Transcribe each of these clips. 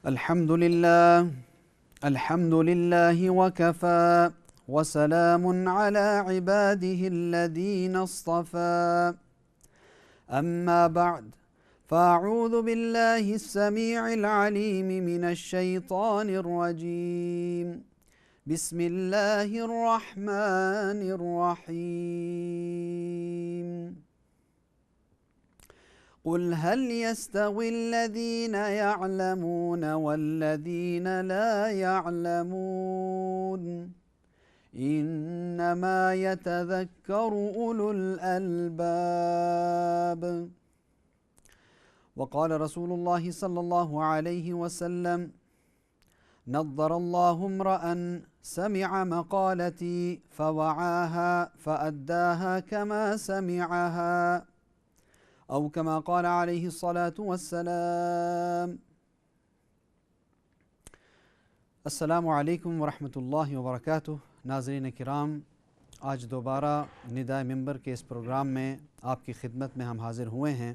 الحمد لله وكفى وسلام على عباده الذين اصطفى أما بعد فأعوذ بالله السميع العليم من الشيطان الرجيم بسم الله الرحمن الرحيم قل هل يستوي الذين يعلمون والذين لا يعلمون إنما يتذكر أولو الألباب. وقال رسول الله صلى الله عليه وسلم نضر الله امرأ سمع مقالتي فوعاها فأداها كما سمعها أو كما قال عليه الصلاة والسلام. السلام علیکم ورحمۃ اللہ وبرکاتہ. ناظرین کرام، آج دوبارہ ندائے منبر کے اس پروگرام میں آپ کی خدمت میں ہم حاضر ہوئے ہیں،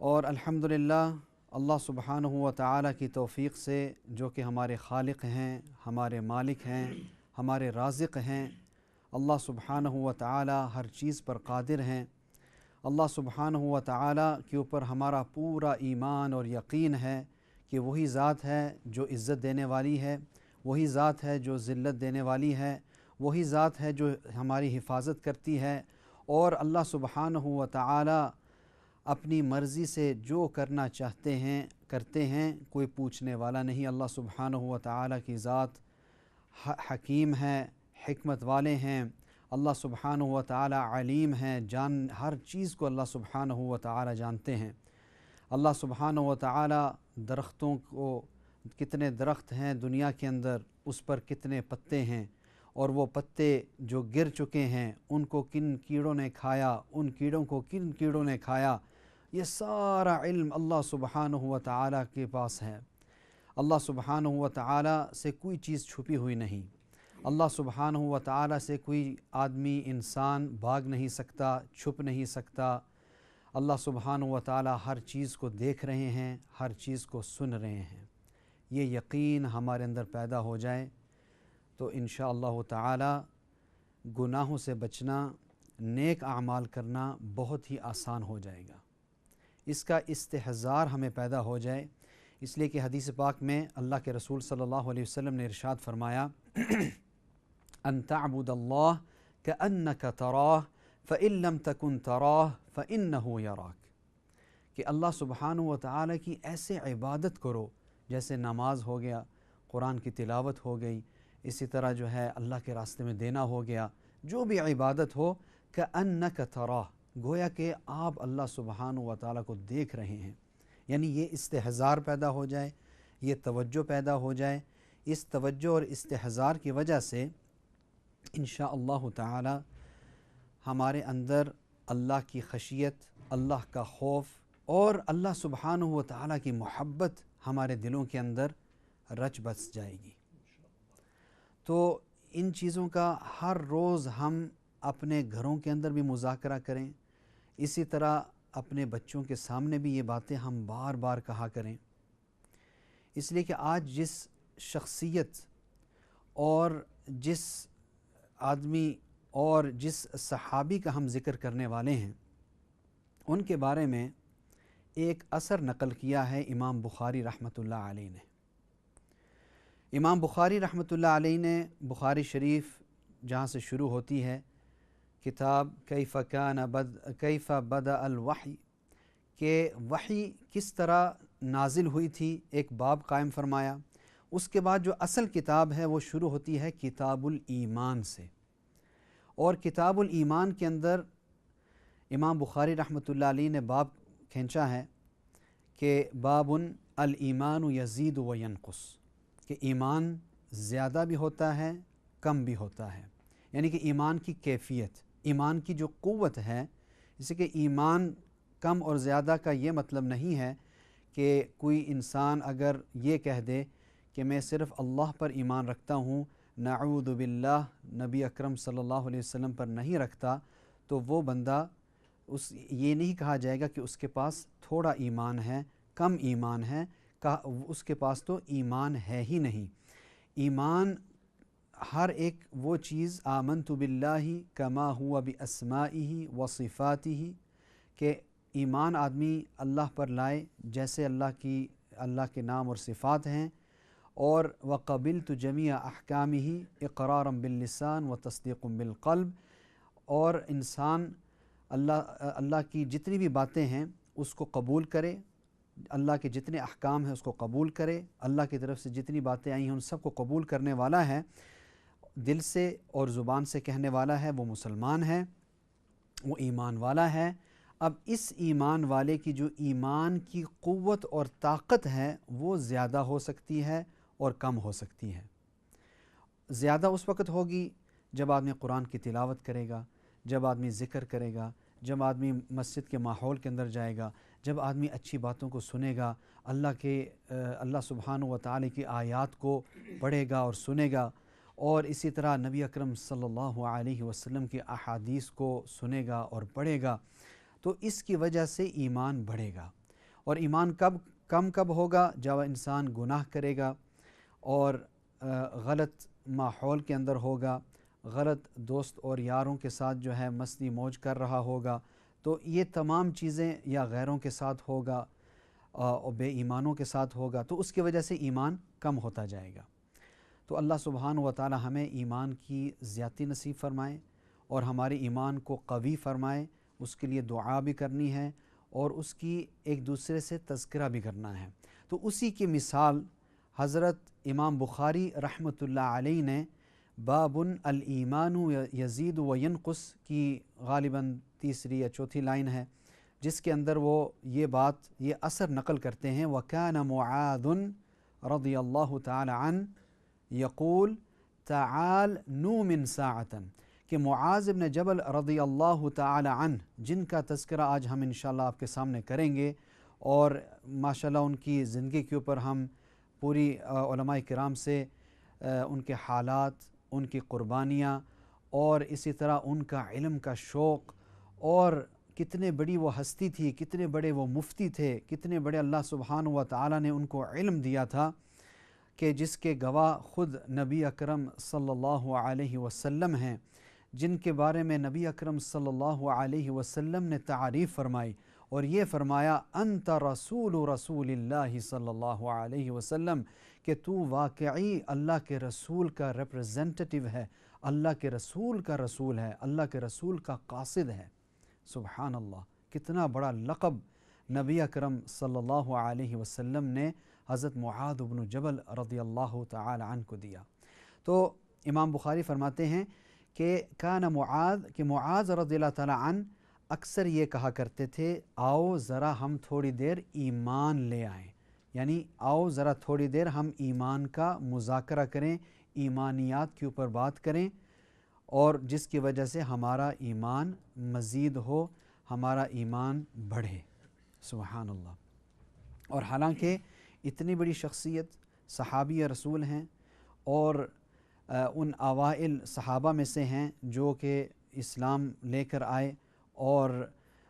اور الحمدللہ اللہ سبحانہ و تعالی کی توفیق سے، جو کہ ہمارے خالق ہیں، ہمارے مالک ہیں، ہمارے رازق ہیں، اللہ سبحانہ و تعالی ہر چیز پر قادر ہیں. اللہ سبحانہ و تعالی کے اوپر ہمارا پورا ایمان اور یقین ہے کہ وہی ذات ہے جو عزت دینے والی ہے، وہی ذات ہے جو ذلت دینے والی ہے، وہی ذات ہے جو ہماری حفاظت کرتی ہے، اور اللہ سبحانہ و تعالی اپنی مرضی سے جو کرنا چاہتے ہیں کرتے ہیں، کوئی پوچھنے والا نہیں. اللہ سبحانہ و تعالی کی ذات حکیم ہے، حکمت والے ہیں. اللہ سبحانہ و تعالی علیم ہیں، ہر چیز کو اللہ سبحانہ و تعالی جانتے ہیں. اللہ سبحانہ و تعالی درختوں کو، کتنے درخت ہیں دنیا کے اندر، اس پر کتنے پتے ہیں، اور وہ پتے جو گر چکے ہیں ان کو کن کیڑوں نے کھایا، ان کیڑوں کو کن کیڑوں نے کھایا، یہ سارا علم اللہ سبحانہ و تعالی کے پاس ہے. اللہ سبحانہ و تعالی سے کوئی چیز چھپی ہوئی نہیں. اللہ سبحانہ و تعالی سے کوئی آدمی، انسان بھاگ نہیں سکتا، چھپ نہیں سکتا. اللہ سبحانہ و تعالی ہر چیز کو دیکھ رہے ہیں، ہر چیز کو سن رہے ہیں. یہ یقین ہمارے اندر پیدا ہو جائے تو انشاءاللہ تعالی گناہوں سے بچنا، نیک اعمال کرنا بہت ہی آسان ہو جائے گا. اس کا استحضار ہمیں پیدا ہو جائے، اس لیے کہ حدیث پاک میں اللہ کے رسول صلی اللہ علیہ وسلم نے ارشاد فرمایا ان تعبد اللہ کأنک تراہ فإن لم تکن تراہ فإنہ یراک، کہ اللہ سبحانہ و تعالی کی ایسے عبادت کرو جیسے نماز ہو گیا، قرآن کی تلاوت ہو گئی، اسی طرح جو ہے اللہ کے راستے میں دینا ہو گیا، جو بھی عبادت ہو، کأنک تراہ، گویا کہ آپ اللہ سبحانہ و تعالی کو دیکھ رہے ہیں. یعنی یہ استحضار پیدا ہو جائے، یہ توجہ پیدا ہو جائے. اس توجہ اور استحضار کی وجہ سے انشاءاللہ تعالی ہمارے اندر اللہ کی خشیت، اللہ کا خوف اور اللہ سبحانہ و تعالی کی محبت ہمارے دلوں کے اندر رچ بس جائے گی. تو ان چیزوں کا ہر روز ہم اپنے گھروں کے اندر بھی مذاکرہ کریں، اسی طرح اپنے بچوں کے سامنے بھی یہ باتیں ہم بار بار کہا کریں. اس لیے کہ آج جس شخصیت اور جس آدمی اور جس صحابی کا ہم ذکر کرنے والے ہیں، ان کے بارے میں ایک اثر نقل کیا ہے امام بخاری رحمۃ اللہ علیہ نے. امام بخاری رحمۃ اللہ علیہ نے بخاری شریف جہاں سے شروع ہوتی ہے کتاب کیف بدأ الوحی، کہ وحی کس طرح نازل ہوئی تھی، ایک باب قائم فرمایا. اس کے بعد جو اصل کتاب ہے وہ شروع ہوتی ہے کتاب الایمان سے، اور کتاب الایمان کے اندر امام بخاری رحمۃ اللہ علیہ نے باب کھینچا ہے کہ باب الایمان یزید و ینقص، کہ ایمان زیادہ بھی ہوتا ہے، کم بھی ہوتا ہے. یعنی کہ ایمان کی کیفیت، ایمان کی جو قوت ہے، جیسے کہ ایمان کم اور زیادہ کا یہ مطلب نہیں ہے کہ کوئی انسان اگر یہ کہہ دے کہ میں صرف اللہ پر ایمان رکھتا ہوں، نعوذ باللہ نبی اکرم صلی اللہ علیہ وسلم پر نہیں رکھتا، تو وہ بندہ یہ نہیں کہا جائے گا کہ اس کے پاس تھوڑا ایمان ہے، کم ایمان ہے. اس کے پاس تو ایمان ہے ہی نہیں۔ ایمان ہر ایک وہ چیز آمنت باللہ کما ہوا باسمائہ و صفاتہ، کہ ایمان آدمی اللہ پر لائے جیسے اللہ کے نام اور صفات ہیں، اور وقبلت جمیع احکامہ اقرارا باللسان و تصدیق بالقلب، اور انسان اللہ کی جتنی بھی باتیں ہیں اس کو قبول کرے، اللہ کے جتنے احکام ہیں اس کو قبول کرے، اللہ کی طرف سے جتنی باتیں آئی ہیں ان سب کو قبول کرنے والا ہے، دل سے اور زبان سے کہنے والا ہے، وہ مسلمان ہے، وہ ایمان والا ہے۔ اب اس ایمان والے کی جو ایمان کی قوت اور طاقت ہے وہ زیادہ ہو سکتی ہے اور کم ہو سکتی ہے۔ زیادہ اس وقت ہوگی جب آدمی قرآن کی تلاوت کرے گا، جب آدمی ذکر کرے گا، جب آدمی مسجد کے ماحول کے اندر جائے گا، جب آدمی اچھی باتوں کو سنے گا، اللہ سبحانہ و تعالی کی آیات کو پڑھے گا اور سنے گا، اور اسی طرح نبی اکرم صلی اللہ علیہ وسلم کی احادیث کو سنے گا اور پڑھے گا، تو اس کی وجہ سے ایمان بڑھے گا۔ اور ایمان کب ہوگا؟ جب انسان گناہ کرے گا اور غلط ماحول کے اندر ہوگا، غلط دوست اور یاروں کے ساتھ جو ہے مستی موج کر رہا ہوگا، تو یہ تمام چیزیں یا غیروں کے ساتھ ہوگا اور بے ایمانوں کے ساتھ ہوگا، تو اس کی وجہ سے ایمان کم ہوتا جائے گا۔ تو اللہ سبحانہ و تعالی ہمیں ایمان کی زیادتی نصیب فرمائے اور ہمارے ایمان کو قوی فرمائے، اس کے لیے دعا بھی کرنی ہے اور اس کی ایک دوسرے سے تذکرہ بھی کرنا ہے۔ تو اسی کی مثال حضرت امام بخاری رحمۃ اللہ علیہ نے باب الایمان یزید و ینقص کی غالباً تیسری یا چوتھی لائن ہے، جس کے اندر وہ یہ اثر نقل کرتے ہیں، وَكَانَ مُعَاذٌ رضی اللہ تعالی عنہ یقول تعال نومن ساعتاً، کہ معاذ بن جبل رضی اللہ تعالی عنہ، جن کا تذکرہ آج ہم انشاءاللہ آپ کے سامنے کریں گے، اور ماشاءاللہ ان کی زندگی کے اوپر ہم پوری علماء کرام سے ان کے حالات، ان کی قربانیاں، اور اسی طرح ان کا علم کا شوق، اور کتنے بڑی وہ ہستی تھی، کتنے بڑے وہ مفتی تھے، کتنے بڑے اللہ سبحانہ و تعالی نے ان کو علم دیا تھا، کہ جس کے گواہ خود نبی اکرم صلی اللہ علیہ وسلم ہیں، جن کے بارے میں نبی اکرم صلی اللہ علیہ وسلم نے تعریف فرمائی اور یہ فرمایا انت رسول اللہ صلی اللہ علیہ وسلم، کہ تو واقعی اللہ کے رسول کا ریپرزینٹیٹیو ہے، اللہ کے رسول کا رسول ہے، اللہ کے رسول کا قاصد ہے۔ سبحان اللہ، کتنا بڑا لقب نبی اکرم صلی اللہ علیہ وسلم نے حضرت معاذ بن جبل رضی اللہ تعالی عنہ کو دیا۔ تو امام بخاری فرماتے ہیں کہ معاذ رضی اللہ تعالی عنہ اکثر یہ کہا کرتے تھے، آؤ ذرا ہم تھوڑی دیر ایمان لے آئیں، یعنی آؤ ذرا تھوڑی دیر ہم ایمان کا مذاکرہ کریں، ایمانیات کے اوپر بات کریں، اور جس کی وجہ سے ہمارا ایمان مزید ہو، ہمارا ایمان بڑھے۔ سبحان اللہ۔ اور حالانکہ اتنی بڑی شخصیت صحابی رسول ہیں، اور ان اوائل صحابہ میں سے ہیں جو کہ اسلام لے کر آئے، اور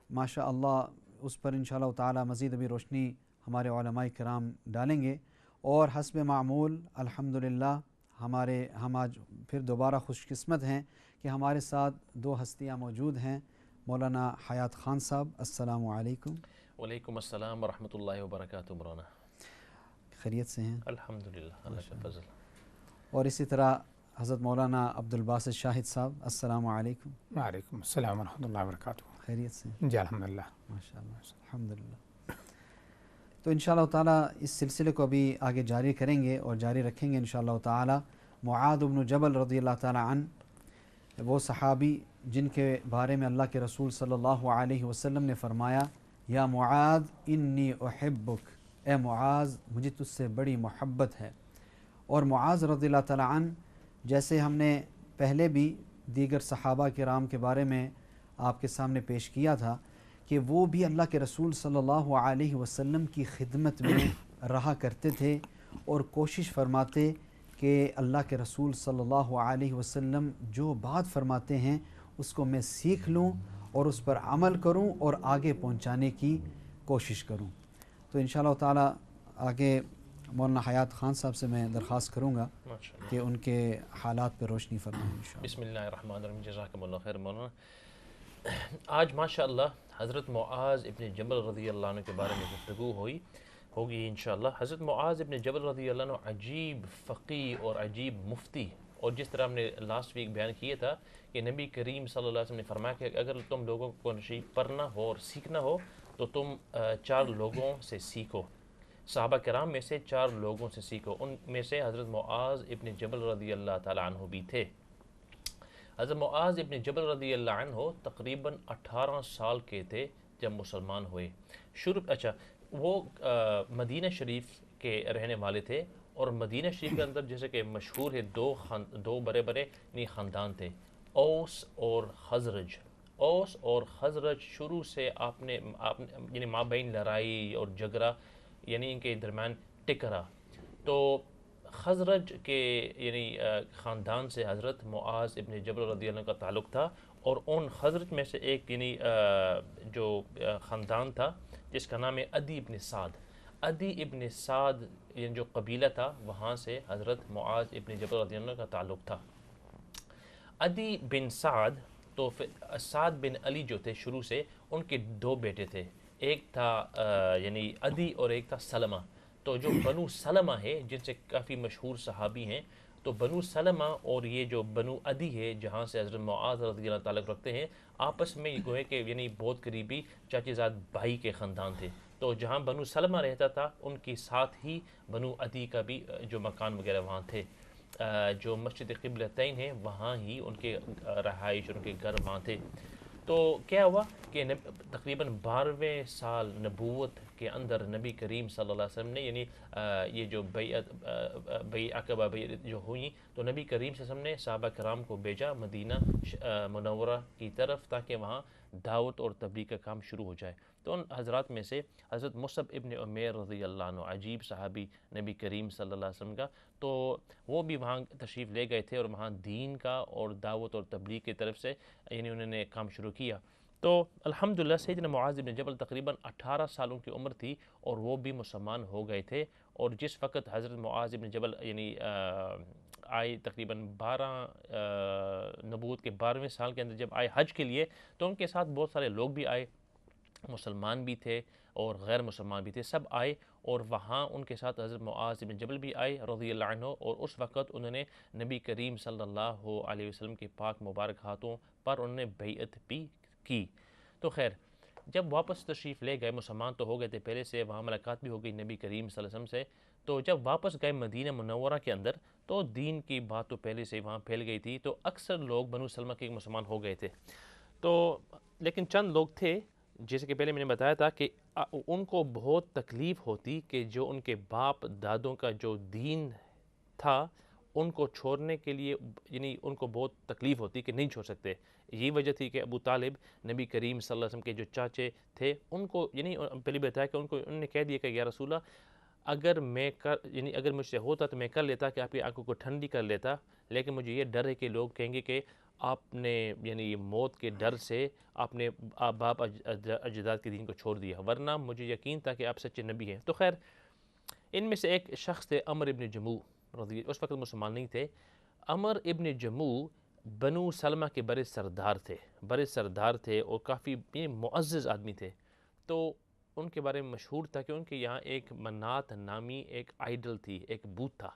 ماشاء اللہ اس پر انشاءاللہ تعالی مزید ابھی روشنی ہمارے علماء کرام ڈالیں گے۔ اور حسب معمول الحمدللہ ہم آج پھر دوبارہ خوش قسمت ہیں کہ ہمارے ساتھ دو ہستیاں موجود ہیں، مولانا حیات خان صاحب، السلام علیکم۔ وعلیکم السلام ورحمۃ اللہ وبرکاتہ۔ مولانا خیریت سے ہیں؟ الحمدللہ، اللہ کا فضل۔ اور اسی طرح حضرت مولانا عبدالباسط شاہد صاحب، السلام علیکم۔ وعلیکم السلام ورحمۃ اللہ وبرکاتہ۔ خیریت سے؟ جی الحمدللہ، ماشاء اللہ، الحمدللہ۔ تو انشاءاللہ تعالیٰ اس سلسلے کو ابھی آگے جاری کریں گے اور جاری رکھیں گے انشاءاللہ تعالیٰ۔ معاذ بن جبل رضی اللہ تعالیٰ عنہ، وہ صحابی جن کے بارے میں اللہ کے رسول صلی اللہ علیہ وسلم نے فرمایا، یا معاذ انی احبک، اے معاذ مجھے تجھ سے بڑی محبت ہے۔ اور معاذ رضی اللہ تعالیٰ عنہ، جیسے ہم نے پہلے بھی دیگر صحابہ کرام کے بارے میں آپ کے سامنے پیش کیا تھا کہ وہ بھی اللہ کے رسول صلی اللہ علیہ وسلم کی خدمت میں رہا کرتے تھے اور کوشش فرماتے کہ اللہ کے رسول صلی اللہ علیہ وسلم جو بات فرماتے ہیں اس کو میں سیکھ لوں اور اس پر عمل کروں اور آگے پہنچانے کی کوشش کروں۔ تو انشاءاللہ تعالی آگے مولانا حیات خان صاحب سے میں درخواست کروں گا ماشاءاللہ. کہ ان کے حالات پہ روشنی فرمائیں انشاءاللہ. بسم اللہ الرحمن الرحیم. جزاکم اللہ خیر مولانا. آج ماشاءاللہ حضرت معاذ ابن جبل رضی اللہ عنہ کے بارے میں گفتگو ہوگی انشاءاللہ. حضرت معاذ ابن جبل رضی اللہ عنہ عجیب فقی اور عجیب مفتی، اور جس طرح ہم نے لاسٹ ویک بیان کیا تھا کہ نبی کریم صلی اللہ علیہ وسلم نے فرمایا کہ اگر تم لوگوں کو نشید پڑھنا ہو اور سیکھنا ہو تو تم 4 لوگوں سے سیکھو. صحابہ کرام میں سے 4 لوگوں سے سیکھو. ان میں سے حضرت معاذ ابن جبل رضی اللہ تعالیٰ عنہ بھی تھے. حضرت معاذ ابن جبل رضی اللہ عنہ تقریباً 18 سال کے تھے جب مسلمان ہوئے. وہ مدینہ شریف کے رہنے والے تھے، اور مدینہ شریف کے اندر جیسے کہ مشہور ہے دو بڑے یعنی خاندان تھے، اوس اور خزرج. اوس اور خزرج شروع سے آپ نے یعنی مابین لڑائی اور جھگڑا یعنی ان کے درمیان ٹکرا. تو خزرج کے یعنی خاندان سے حضرت معاذ ابن جبل رضی اللہ عنہ کا تعلق تھا، اور ان خزرج میں سے ایک یعنی جو خاندان تھا جس کا نام ہے عدی ابن سعد. عدی ابن سعد یعنی جو قبیلہ تھا وہاں سے حضرت معاذ ابن جبل رضی اللہ عنہ کا تعلق تھا. عدی بن سعد تو سعد بن علی جو تھے شروع سے ان کے 2 بیٹے تھے. ایک تھا یعنی عدی اور ایک تھا سلمہ. تو جو بنو سلمہ ہے جن سے کافی مشہور صحابی ہیں، تو بنو سلمہ اور یہ جو بنو عدی ہے جہاں سے حضرت معاذ رضی اللہ تعلق رکھتے ہیں، آپس میں یہ گوئے کہ یعنی بہت قریبی چاچے زاد بھائی کے خاندان تھے. تو جہاں بنو سلمہ رہتا تھا ان کے ساتھ ہی بنو عدی کا بھی جو مکان وغیرہ وہاں تھے. جو مسجد قبلتین ہیں وہاں ہی ان کے رہائش اور ان کے گھر وہاں تھے. تو کیا ہوا کہ تقریباً 12ویں سال نبوت کے اندر نبی کریم صلی اللہ علیہ وسلم نے یعنی یہ جو بیع عقبہ جو ہوئی، تو نبی کریم صلی اللہ علیہ وسلم نے صحابہ کرام کو بھیجا مدینہ منورہ کی طرف تاکہ وہاں دعوت اور تبلیغ کا کام شروع ہو جائے. تو ان حضرات میں سے حضرت مصعب ابن عمیر رضی اللہ عنہ، عجیب صحابی نبی کریم صلی اللہ علیہ وسلم کا، تو وہ بھی وہاں تشریف لے گئے تھے اور وہاں دین کا اور دعوت اور تبلیغ کی طرف سے یعنی انہوں نے کام شروع کیا. تو الحمدللہ سیدنا معاذ بن جبل تقریباً 18 سالوں کی عمر تھی اور وہ بھی مسلمان ہو گئے تھے. اور جس وقت حضرت معاذ بن جبل یعنی آئے تقریباً 12 نبوت کے 12ویں سال کے اندر جب آئے حج کے لیے، تو ان کے ساتھ بہت سارے لوگ بھی آئے، مسلمان بھی تھے اور غیر مسلمان بھی تھے، سب آئے. اور وہاں ان کے ساتھ حضرت معاذ بن جبل بھی آئے رضی اللہ عنہ، اور اس وقت انہوں نے نبی کریم صلی اللہ علیہ وسلم کے پاک مبارک ہاتھوں پر انہوں نے بیعت بھی کی. تو خیر جب واپس تشریف لے گئے، مسلمان تو ہو گئے تھے پہلے سے، وہاں ملاقات بھی ہو گئی نبی کریم صلی اللہ علیہ وسلم سے. تو جب واپس گئے مدینہ منورہ کے اندر، تو دین کی بات تو پہلے سے وہاں پھیل گئی تھی، تو اکثر لوگ بنو سلمہ کے مسلمان ہو گئے تھے. تو لیکن چند لوگ تھے جیسے کہ پہلے میں نے بتایا تھا کہ ان کو بہت تکلیف ہوتی کہ جو ان کے باپ دادوں کا جو دین تھا ان کو چھوڑنے کے لیے یعنی ان کو بہت تکلیف ہوتی کہ نہیں چھوڑ سکتے. یہی وجہ تھی کہ ابو طالب نبی کریم صلی اللہ علیہ وسلم کے جو چاچے تھے ان کو یعنی پہلے بتایا کہ انہوں نے کہہ دیا کہ یا رسول اللہ اگر اگر مجھ سے ہوتا تو میں کر لیتا کہ آپ کی آنکھوں کو ٹھنڈی کر لیتا، لیکن مجھے یہ ڈر ہے کہ لوگ کہیں گے کہ آپ نے یعنی موت کے ڈر سے آپ نے باپ اجداد کے دین کو چھوڑ دیا، ورنہ مجھے یقین تھا کہ آپ سچے نبی ہیں. تو خیر ان میں سے ایک شخص تھے عمر ابن جموع رضی، اس وقت مسلمان نہیں تھے. عمر ابن جموع بنو سلمہ کے بڑے سردار تھے اور کافی معزز آدمی تھے. تو ان کے بارے میں مشہور تھا کہ ان کے یہاں ایک منات نامی ایک آئیڈل تھی، ایک بت تھا،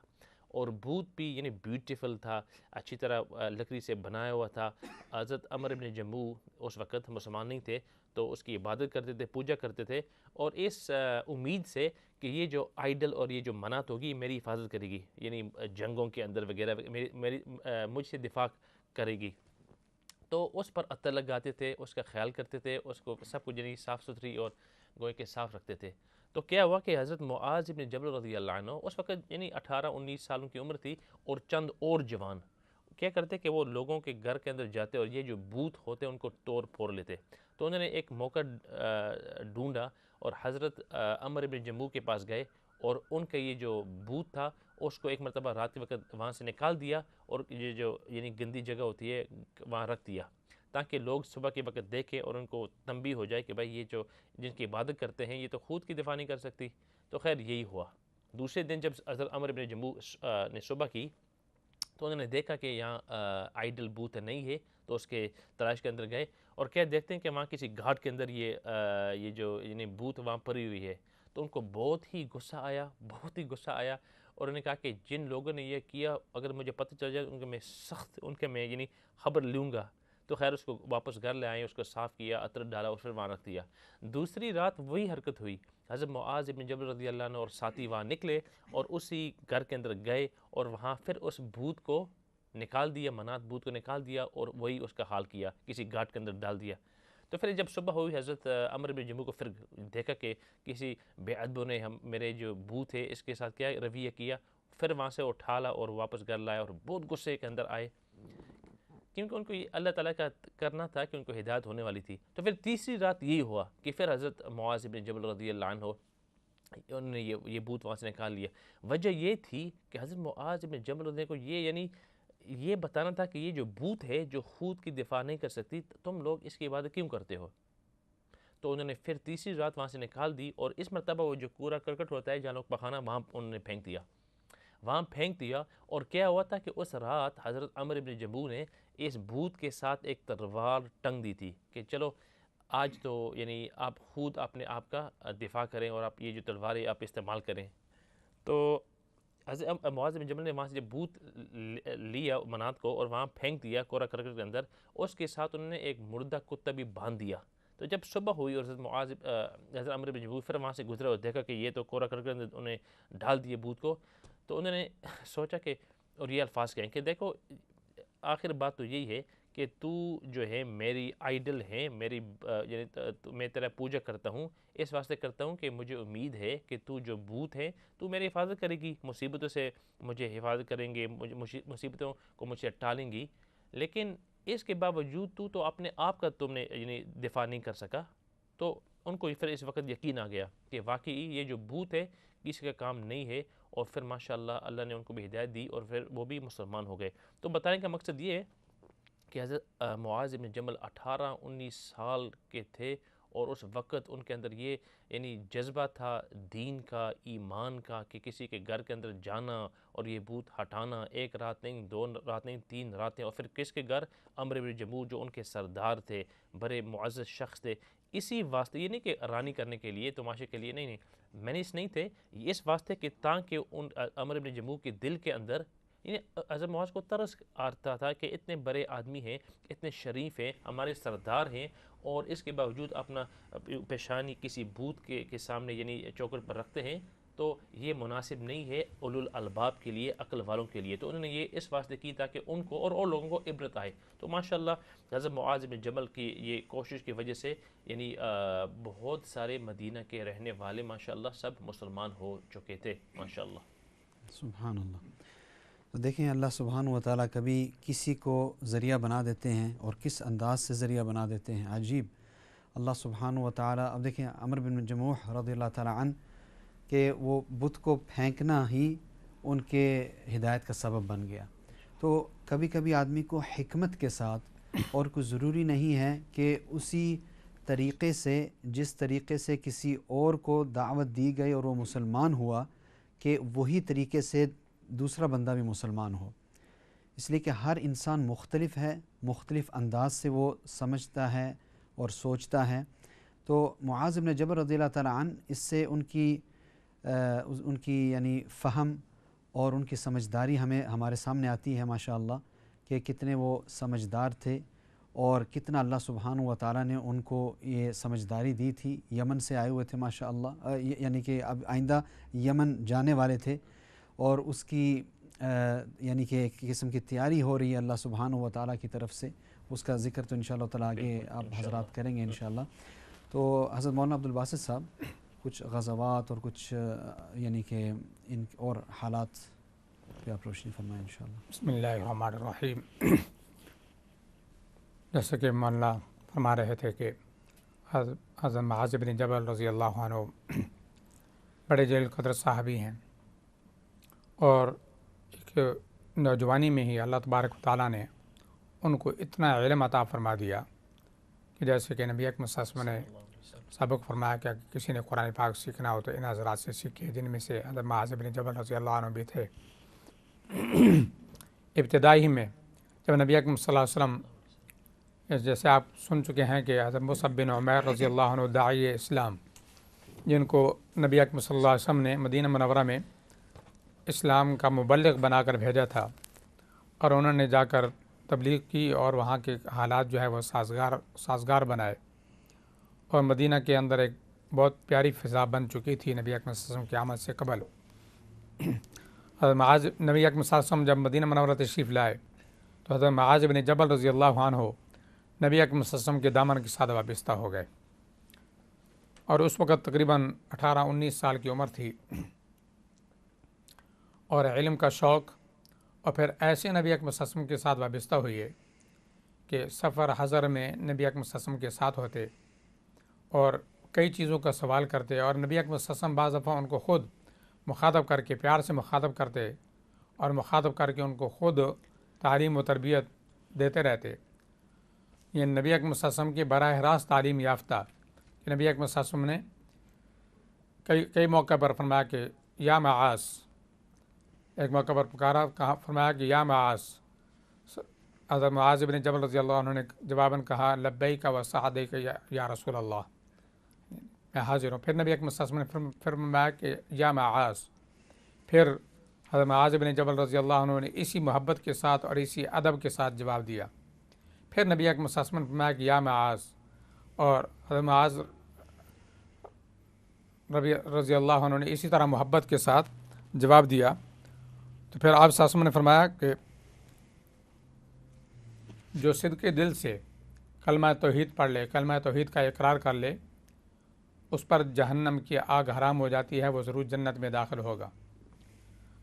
اور بت بھی یعنی بیوٹیفل تھا، اچھی طرح لکڑی سے بنایا ہوا تھا. حضرت عمر ابن جموع اس وقت مسلمان نہیں تھے تو اس کی عبادت کرتے تھے، پوجا کرتے تھے، اور اس امید سے کہ یہ جو آئیڈل اور یہ جو منات ہوگی میری حفاظت کرے گی، یعنی جنگوں کے اندر وغیرہ مجھ سے دفاع کرے گی. تو اس پر عطر لگاتے تھے، اس کا خیال کرتے تھے، اس کو سب کچھ یعنی صاف ستھری اور گوئے کے صاف رکھتے تھے. تو کیا ہوا کہ حضرت معاذ ابن جبل رضی اللہ عنہ اس وقت یعنی 18-19 سالوں کی عمر تھی، اور چند اور جوان کیا کرتے کہ وہ لوگوں کے گھر کے اندر جاتے اور یہ جو بت ہوتے ان کو توڑ پھوڑ لیتے. تو انہوں نے ایک موقع ڈھونڈا اور حضرت عمر ابن جموع کے پاس گئے، اور ان کا یہ جو بت تھا اس کو ایک مرتبہ رات کے وقت وہاں سے نکال دیا، اور یہ جو یعنی گندی جگہ ہوتی ہے وہاں رکھ دیا، تاکہ لوگ صبح کے وقت دیکھیں اور ان کو تنبیہ ہو جائے کہ بھائی یہ جو جن کی عبادت کرتے ہیں یہ تو خود کی دفاع نہیں کر سکتی. تو خیر یہی ہوا. دوسرے دن جب حضرت عمر بن جموح نے صبح کی تو انہوں نے دیکھا کہ یہاں آئیڈل بوت نہیں ہے، تو اس کے تلاش کے اندر گئے اور کیا دیکھتے ہیں کہ وہاں کسی گھاٹ کے اندر یہ جو یعنی بوت وہاں پڑی ہوئی ہے. تو ان کو بہت ہی غصہ آیا، بہت ہی غصہ آیا، اور انہوں نے کہا کہ جن لوگوں نے یہ کیا اگر مجھے پتہ چل جائے ان کے میں یعنی خبر لوں گا. تو خیر اس کو واپس گھر لے آئے، اس کو صاف کیا، عطر ڈالا اور پھر وہاں رکھ دیا. دوسری رات وہی حرکت ہوئی. حضرت معاذ بن جبل رضی اللہ عنہ اور ساتھی وہاں نکلے اور اسی گھر کے اندر گئے اور وہاں پھر اس بھوت کو نکال دیا، منات بھوت کو نکال دیا اور وہی اس کا حال کیا، کسی گھاٹ کے اندر ڈال دیا. تو پھر جب صبح ہوئی حضرت عمر بن جموح کو پھر دیکھا کہ کسی بے ادبوں نے میرے جو بھوت ہے اس کے ساتھ کیا رویہ کیا. پھر وہاں سے اٹھالا اور واپس گھر لایا اور بہت غصے کے اندر آئے، کیونکہ ان کو یہ اللہ تعالیٰ کا کرنا تھا کہ ان کو ہدایت ہونے والی تھی. تو پھر تیسری رات یہی ہوا کہ پھر حضرت معاذ بن جبل رضی اللہ عنہ انہوں نے یہ بھوت وہاں سے نکال لیا. وجہ یہ تھی کہ حضرت معاذ بن جبل رضی اللہ کو یہ بتانا تھا کہ یہ جو بھوت ہے جو خود کی دفاع نہیں کر سکتی، تم لوگ اس کی عبادت کیوں کرتے ہو. تو انہوں نے پھر تیسری رات وہاں سے نکال دی اور اس مرتبہ وہ جو کوڑا کرکٹ ہوتا ہے جہاں لوگ پخانا، وہاں انہوں نے پھینک دیا. اور کیا ہوا تھا کہ اس رات حضرت عمر بن جموح نے اس بھوت کے ساتھ ایک تلوار ٹنگ دی تھی کہ چلو آج تو یعنی آپ خود اپنے آپ کا دفاع کریں اور آپ یہ جو تلواریں آپ استعمال کریں. تو حضرت معاذ بن جبل نے وہاں سے جب بھوت لیا منات کو اور وہاں پھینک دیا کوڑا کرکٹ کے اندر، اس کے ساتھ انہوں نے ایک مردہ کتا بھی باندھ دیا. تو جب صبح ہوئی اور حضرت عمر بن جموح پھر وہاں سے گزرے اور دیکھا کہ یہ تو کوڑا کرکٹ کے اندر انہیں ڈال دیے بھوت کو، تو انہوں نے سوچا کہ اور یہ الفاظ کہیں کہ دیکھو آخر بات تو یہی ہے کہ تو جو ہے میری آئیڈل ہے، میری یعنی میں تیرا پوجا کرتا ہوں، اس واسطے کرتا ہوں کہ مجھے امید ہے کہ تو جو بھوت ہے تو میری حفاظت کرے گی، مصیبتوں سے مجھے حفاظت کریں گے، مصیبتوں کو مجھ سے ٹالیں گی. لیکن اس کے باوجود تو اپنے آپ کا تم نے یعنی دفاع نہیں کر سکا. تو ان کو پھر اس وقت یقین آ گیا کہ واقعی یہ جو بھوت ہے کسی کا کام نہیں ہے. اور پھر ماشاءاللہ اللہ نے ان کو بھی ہدایت دی اور پھر وہ بھی مسلمان ہو گئے. تو بتانے کا مقصد یہ ہے کہ حضرت معاذ بن جبل 18-19 سال کے تھے اور اس وقت ان کے اندر یہ یعنی جذبہ تھا دین کا، ایمان کا، کہ کسی کے گھر کے اندر جانا اور یہ بھوت ہٹانا، ایک رات نہیں، 2 رات نہیں، 3 راتیں. اور پھر کس کے گھر؟ عمر بن جموح جو ان کے سردار تھے، بڑے معزز شخص تھے. اسی واسطے یہ نہیں کہ رانی کرنے کے لیے، تماشے کے لیے، نہیں، مینس نہیں تھے، اس واسطے کہ تاکہ ان عمر بن جموح کے دل کے اندر یعنی حضرت معاذ کو ترس آتا تھا کہ اتنے بڑے آدمی ہیں، اتنے شریف ہیں، ہمارے سردار ہیں، اور اس کے باوجود اپنا پیشانی کسی بھوت کے سامنے یعنی چوکٹ پر رکھتے ہیں. تو یہ مناسب نہیں ہے اولو الالباب کے لیے، عقل والوں کے لیے. تو انہوں نے یہ اس واسطے کی تاکہ ان کو اور لوگوں کو عبرت آئے. تو ماشاءاللہ حضرت معاذ بن جبل کی یہ کوشش کی وجہ سے یعنی بہت سارے مدینہ کے رہنے والے ماشاءاللہ سب مسلمان ہو چکے تھے ماشاءاللہ. سبحان اللہ. تو دیکھیں اللہ سبحانہ و تعالیٰ کبھی کسی کو ذریعہ بنا دیتے ہیں اور کس انداز سے ذریعہ بنا دیتے ہیں، عجیب. اللہ سبحانہ و تعالیٰ، اب دیکھیں عمر بن جموح رضی اللہ تعالیٰ عنہ کہ وہ بت کو پھینکنا ہی ان کے ہدایت کا سبب بن گیا. تو کبھی کبھی آدمی کو حکمت کے ساتھ، اور کوئی ضروری نہیں ہے کہ اسی طریقے سے جس طریقے سے کسی اور کو دعوت دی گئی اور وہ مسلمان ہوا، کہ وہی طریقے سے دوسرا بندہ بھی مسلمان ہو. اس لیے کہ ہر انسان مختلف ہے، مختلف انداز سے وہ سمجھتا ہے اور سوچتا ہے. تو معاذ بن جبل رضی اللہ تعالیٰ عنہ اس سے ان کی یعنی فہم اور ان کی سمجھداری ہمارے سامنے آتی ہے ماشاءاللہ، کہ کتنے وہ سمجھدار تھے اور کتنا اللہ سبحانہ و تعالیٰ نے ان کو یہ سمجھداری دی تھی. یمن سے آئے ہوئے تھے ماشاءاللہ، یعنی کہ اب آئندہ یمن جانے والے تھے، اور اس کی یعنی کہ ایک قسم کی تیاری ہو رہی ہے اللہ سبحانہ و تعالیٰ کی طرف سے. اس کا ذکر تو انشاءاللہ تعالیٰ آگے آپ حضرات کریں گے انشاءاللہ. تو حضرت مولانا عبدالباسط صاحب کچھ غزوات اور کچھ یعنی کہ ان اور حالات پہ آپ روشنی فرمائیں انشاءاللہ. بسم اللہ الرحمن الرحیم. جیسے کہ مولانا فرما رہے تھے کہ حضرت معاذ بن جبل رضی اللہ عنہ بڑے جلیل قدر صحابی ہیں، اور ایک نوجوانی میں ہی اللہ تبارک و تعالیٰ نے ان کو اتنا علم عطا فرما دیا کہ جیسے کہ نبی اکرم صلی اللہ علیہ وسلم نے سبق فرمایا کہ کسی نے قرآن پاک سیکھنا ہو تو ان حضرات سے سیکھے، جن میں سے حضرت معاذ بن جبل رضی اللہ عنہ بھی تھے۔ ابتدائی میں جب نبی اکرم صلی اللہ علیہ وسلم، جیسے آپ سن چکے ہیں کہ حضرت مصعب بن عمیر رضی اللہ عنہ داعی اسلام، جن کو نبی اکرم صلی اللہ علیہ وسلم نے مدینہ منورہ میں اسلام کا مبلغ بنا کر بھیجا تھا، اور انہوں نے جا کر تبلیغ کی اور وہاں کے حالات جو ہے وہ سازگار بنائے، اور مدینہ کے اندر ایک بہت پیاری فضا بن چکی تھی نبی اکرم صلی اللہ علیہ وسلم کی آمد سے قبل۔ حضرت معاذ، نبی اکرم صلی اللہ علیہ وسلم جب مدینہ منورہ تشریف لائے تو حضرت معاذ بن جبل رضی اللہ عنہ نبی اکرم صلی اللہ علیہ وسلم کے دامن کے ساتھ وابستہ ہو گئے، اور اس وقت تقریباً 18-19 سال کی عمر تھی، اور علم کا شوق، اور پھر ایسے نبی اکرم صلی اللہ علیہ وسلم کے ساتھ وابستہ ہوئے کہ سفر حضر میں نبی اکرم صلی اللہ علیہ وسلم کے ساتھ ہوتے اور کئی چیزوں کا سوال کرتے، اور نبی اکرم صلی اللہ علیہ وسلم بعض دفعہ ان کو خود مخاطب کر کے، پیار سے مخاطب کرتے، اور مخاطب کر کے ان کو خود تعلیم و تربیت دیتے رہتے۔ یہ نبی اکرم صلی اللہ علیہ وسلم کے براہ راست تعلیم یافتہ کہ نبی اکرم صلی اللہ علیہ وسلم نے کئی موقع پر فرمایا کہ یا معاذ، ایک موقع پر پکارا، فرمایا کہ یا معاذ، حضرت معاذ بن جبل رضی اللہ عنہ نے جواباً کہا لبیک و سعدیک یا رسول اللہ، میں حاضر ہوں۔ پھر نبی اکرم صلی اللہ علیہ وسلم نے فرمایا کہ یا معاذ، پھر حضرت معاذ بن جبل رضی اللہ عنہ نے اسی محبت کے ساتھ اور اسی ادب کے ساتھ جواب دیا۔ پھر نبی اکرم صلی اللہ علیہ وسلم نے فرمایا کہ یا معاذ، اور حضرت معاذ رضی اللہ عنہ نے اسی طرح محبت کے ساتھ جواب دیا۔ تو پھر آپ صلی اللہ علیہ وسلم نے فرمایا کہ جو صدق دل سے کلمہ توحید پڑھ لے، کلمہ توحید کا اقرار کر لے، اس پر جہنم کی آگ حرام ہو جاتی ہے، وہ ضرور جنت میں داخل ہوگا۔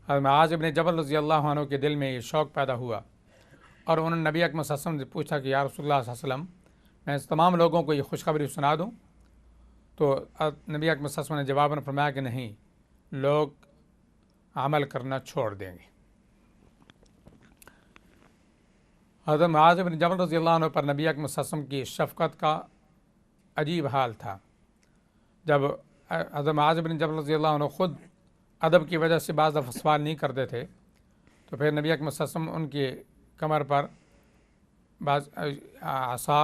حضرت معاذ بن جبل رضی اللہ عنہ کے دل میں یہ شوق پیدا ہوا، اور انہوں نے نبی اکرم صلی اللہ علیہ وسلم سے پوچھا کہ یا رسول اللہ صلی اللہ علیہ وسلم، میں تمام لوگوں کو یہ خوشخبری سنا دوں؟ تو نبی اکرم صلی اللہ علیہ وسلم نے جواباً فرمایا کہ نہیں، لوگ عمل کرنا چھوڑ دیں گے۔ حضرت معاذ بن جبل رضی اللہ عنہ پر نبی اکرم صلی اللہ علیہ وسلم کی شفقت کا عجیب حال تھا۔ جب حضرت معاذ بن جبل رضی اللہ عنہ خود ادب کی وجہ سے بعض دفعہ سوال نہیں کرتے تھے، تو پھر نبی اکرم صلی اللہ علیہ وسلم ان کی کمر پر بعض عصا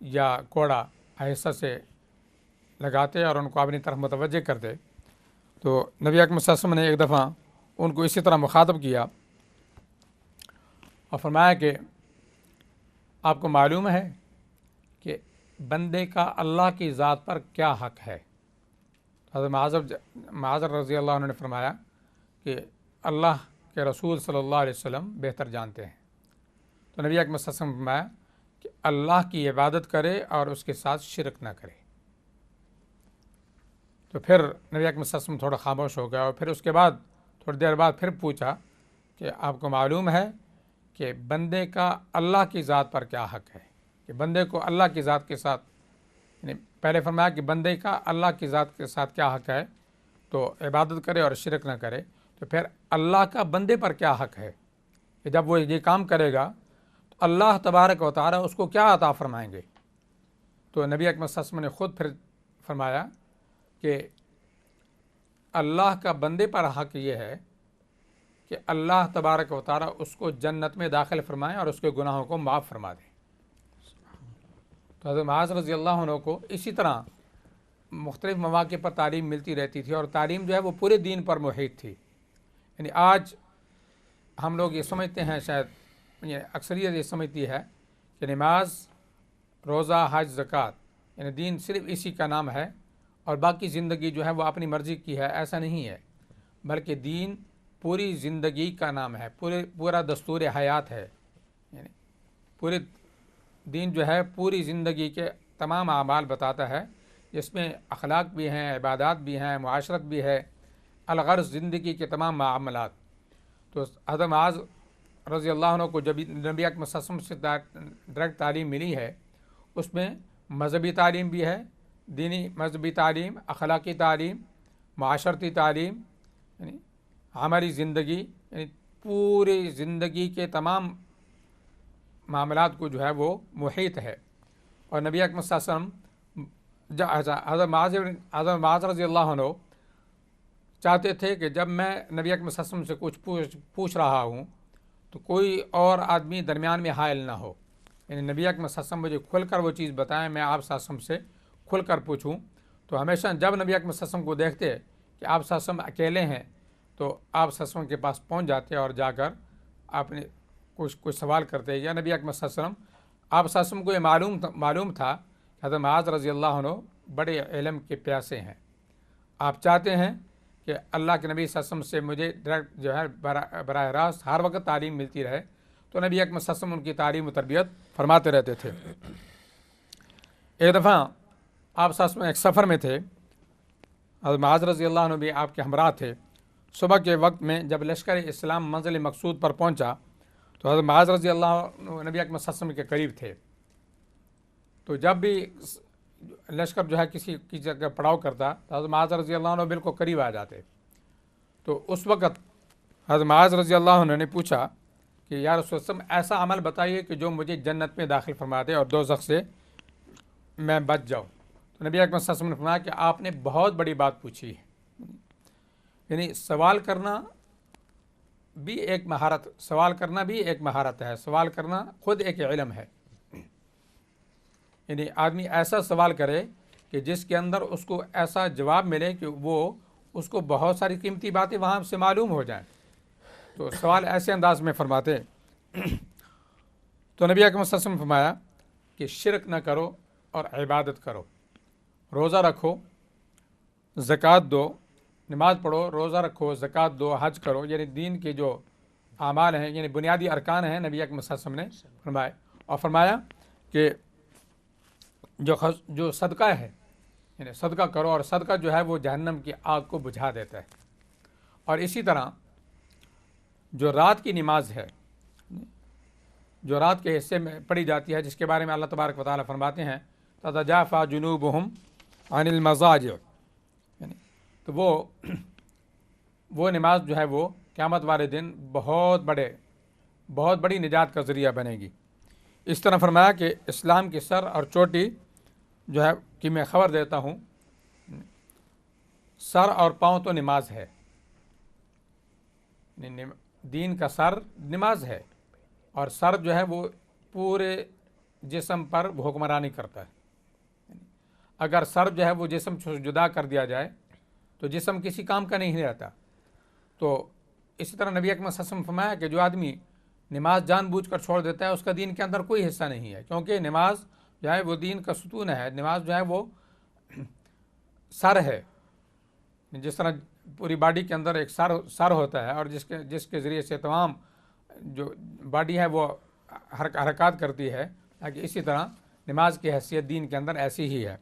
یا کوڑا آہستہ سے لگاتے اور ان کو اپنی طرف متوجہ کرتے۔ تو نبی اکرم صلی اللہ علیہ وسلم نے ایک دفعہ ان کو اسی طرح مخاطب کیا اور فرمایا کہ آپ کو معلوم ہے کہ بندے کا اللہ کی ذات پر کیا حق ہے؟ حضرت معاذ رضی اللہ عنہ نے فرمایا کہ اللہ کے رسول صلی اللہ علیہ وسلم بہتر جانتے ہیں۔ تو نبی اکرم صلی اللہ علیہ وسلم نے فرمایا کہ اللہ کی عبادت کرے اور اس کے ساتھ شرک نہ کرے۔ تو پھر نبی اکرم صلی اللہ علیہ وسلم تھوڑا خاموش ہو گیا، اور پھر اس کے بعد تھوڑی دیر بعد پھر پوچھا کہ آپ کو معلوم ہے کہ بندے کا اللہ کی ذات پر کیا حق ہے؟ کہ بندے کو اللہ کی ذات کے ساتھ، یعنی پہلے فرمایا کہ بندے کا اللہ کی ذات کے ساتھ کیا حق ہے، تو عبادت کرے اور شرک نہ کرے۔ تو پھر اللہ کا بندے پر کیا حق ہے کہ جب وہ یہ کام کرے گا تو اللہ تبارک و تعالیٰ اس کو کیا عطا فرمائیں گے؟ تو نبی اکرم صلی اللہ علیہ وسلم نے خود پھر فرمایا کہ اللہ کا بندے پر حق یہ ہے کہ اللہ تبارک و تعالیٰ اس کو جنت میں داخل فرمائے اور اس کے گناہوں کو معاف فرما دے۔ تو حضرت معاذ رضی اللہ عنہ کو اسی طرح مختلف مواقع پر تعلیم ملتی رہتی تھی، اور تعلیم جو ہے وہ پورے دین پر محیط تھی۔ یعنی آج ہم لوگ یہ سمجھتے ہیں، شاید اکثریت یہ سمجھتی ہے کہ نماز، روزہ، حج، زکوٰۃ، یعنی دین صرف اسی کا نام ہے اور باقی زندگی جو ہے وہ اپنی مرضی کی ہے۔ ایسا نہیں ہے، بلکہ دین پوری زندگی کا نام ہے، پورا دستور حیات ہے۔ یعنی پورے دین جو ہے پوری زندگی کے تمام اعمال بتاتا ہے، جس میں اخلاق بھی ہیں، عبادات بھی ہیں، معاشرت بھی ہے، الغرض زندگی کے تمام معاملات۔ تو حضرت معاذ رضی اللہ عنہ کو جب نبی اکرم صلی اللہ علیہ وسلم سے ڈائریکٹ تعلیم ملی ہے، اس میں مذہبی تعلیم بھی ہے، دینی مذہبی تعلیم، اخلاقی تعلیم، معاشرتی تعلیم، یعنی عملی زندگی، یعنی پوری زندگی کے تمام معاملات کو جو ہے وہ محیط ہے۔ اور نبی اکرم صلی اللہ علیہ وسلم حضرت معاذ رضی اللہ عنہ چاہتے تھے کہ جب میں نبی اکرم صلی اللہ علیہ وسلم سے کچھ پوچھ رہا ہوں تو کوئی اور آدمی درمیان میں حائل نہ ہو، یعنی نبی اکرم صلی اللہ علیہ وسلم مجھے کھل کر وہ چیز بتائیں، میں آپ صلی اللہ علیہ وسلم سے کھل کر پوچھوں۔ تو ہمیشہ جب نبی اکرم صلی اللہ علیہ وسلم کو دیکھتے کہ آپ صلی اللہ علیہ وسلم اکیلے ہیں تو آپ صلی اللہ علیہ وسلم کے پاس پہنچ جاتے اور جا کر آپ نے کچھ سوال کرتے، یا نبی اکرم صلی اللہ علیہ وسلم آپ صلی اللہ علیہ وسلم کو یہ معلوم تھا کہ حضرت معاذ رضی اللہ عنہ بڑے علم کے پیاسے ہیں، آپ چاہتے ہیں کہ اللہ کے نبی صلی اللہ علیہ وسلم سے مجھے ڈائریکٹ جو ہے براہ راست ہر وقت تعلیم ملتی رہے، تو نبی اکرم صلی اللہ علیہ وسلم ان کی تعلیم و تربیت فرماتے رہتے تھے۔ ایک دفعہ آپ صلی اللہ علیہ وسلم ایک سفر میں تھے، حضرت معاذ رضی اللہ عنہ بھی آپ کے ہمراہ تھے۔ صبح کے وقت میں جب لشکر اسلام منزل مقصود پر پہنچا تو حضرت معاذ رضی اللہ عنہ نبی اکرم صلی اللہ علیہ وسلم کے قریب تھے، تو جب بھی لشکر جو ہے کسی کی جگہ پڑاؤ کرتا تو حضرت معاذ رضی اللہ عنہ بالکل قریب آ جاتے۔ تو اس وقت حضرت معاذ رضی اللہ عنہ نے پوچھا کہ یا رسول اللہ ایسا عمل بتائیے کہ جو مجھے جنت میں داخل فرما دے اور دوزخ سے میں بچ جاؤں۔ تو نبی اکرم صلی اللہ علیہ وسلم نے فرمایا کہ آپ نے بہت بڑی بات پوچھی ہے، یعنی سوال کرنا بھی ایک مہارت ہے، سوال کرنا خود ایک علم ہے، یعنی آدمی ایسا سوال کرے کہ جس کے اندر اس کو ایسا جواب ملے کہ وہ اس کو بہت ساری قیمتی باتیں وہاں سے معلوم ہو جائیں، تو سوال ایسے انداز میں فرماتے۔ تو نبی اکرم صلی اللہ علیہ وسلم نے فرمایا کہ شرک نہ کرو اور عبادت کرو، روزہ رکھو، زکوٰۃ دو، نماز پڑھو، روزہ رکھو، زکوٰۃ دو، حج کرو، یعنی دین کے جو اعمال ہیں، یعنی بنیادی ارکان ہیں، نبی اکرم صلی اللہ علیہ وسلم نے فرمائے، اور فرمایا کہ جو صدقہ ہے، یعنی صدقہ کرو، اور صدقہ جو ہے وہ جہنم کی آگ کو بجھا دیتا ہے۔ اور اسی طرح جو رات کی نماز ہے، جو رات کے حصے میں پڑھی جاتی ہے، جس کے بارے میں اللہ تبارک و تعالیٰ فرماتے ہیں تتجافی جنوبہم عن المضاجع، یعنی تو وہ نماز جو ہے وہ قیامت والے دن بہت بڑی نجات کا ذریعہ بنے گی۔ اس طرح فرمایا کہ اسلام کی سر اور چوٹی جو ہے کہ میں خبر دیتا ہوں، سر اور پاؤں تو نماز ہے، دین کا سر نماز ہے، اور سر جو ہے وہ پورے جسم پر حکمرانی کرتا ہے۔ اگر سر جو ہے وہ جسم سے جدا کر دیا جائے تو جسم کسی کام کا نہیں رہتا۔ تو اسی طرح نبی اکرم صلی اللہ علیہ وسلم فرمایا کہ جو آدمی نماز جان بوجھ کر چھوڑ دیتا ہے اس کا دین کے اندر کوئی حصہ نہیں ہے، کیونکہ نماز جو ہے وہ دین کا ستون ہے، نماز جو ہے وہ سر ہے، جس طرح پوری باڈی کے اندر ایک سر ہوتا ہے، اور جس کے ذریعے سے تمام جو باڈی ہے وہ حرکات کرتی ہے، تاکہ اسی طرح نماز کی حیثیت دین کے اندر ایسی ہی ہے۔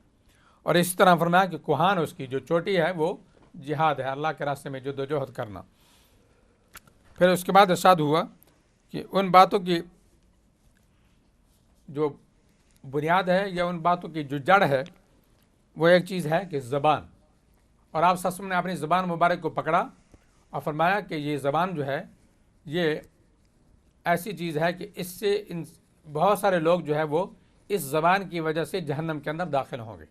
اور اسی طرح فرمایا کہ کوہان اس کی جو چوٹی ہے وہ جہاد ہے، اللہ کے راستے میں جدوجہد کرنا۔ پھر اس کے بعد ارشاد ہوا کہ ان باتوں کی جو بنیاد ہے یا ان باتوں کی جو جڑ ہے وہ ایک چیز ہے کہ زبان، اور آپ صلی اللہ علیہ وسلم نے اپنی زبان مبارک کو پکڑا اور فرمایا کہ یہ زبان جو ہے یہ ایسی چیز ہے کہ اس سے بہت سارے لوگ جو ہے وہ اس زبان کی وجہ سے جہنم کے اندر داخل ہوں گے۔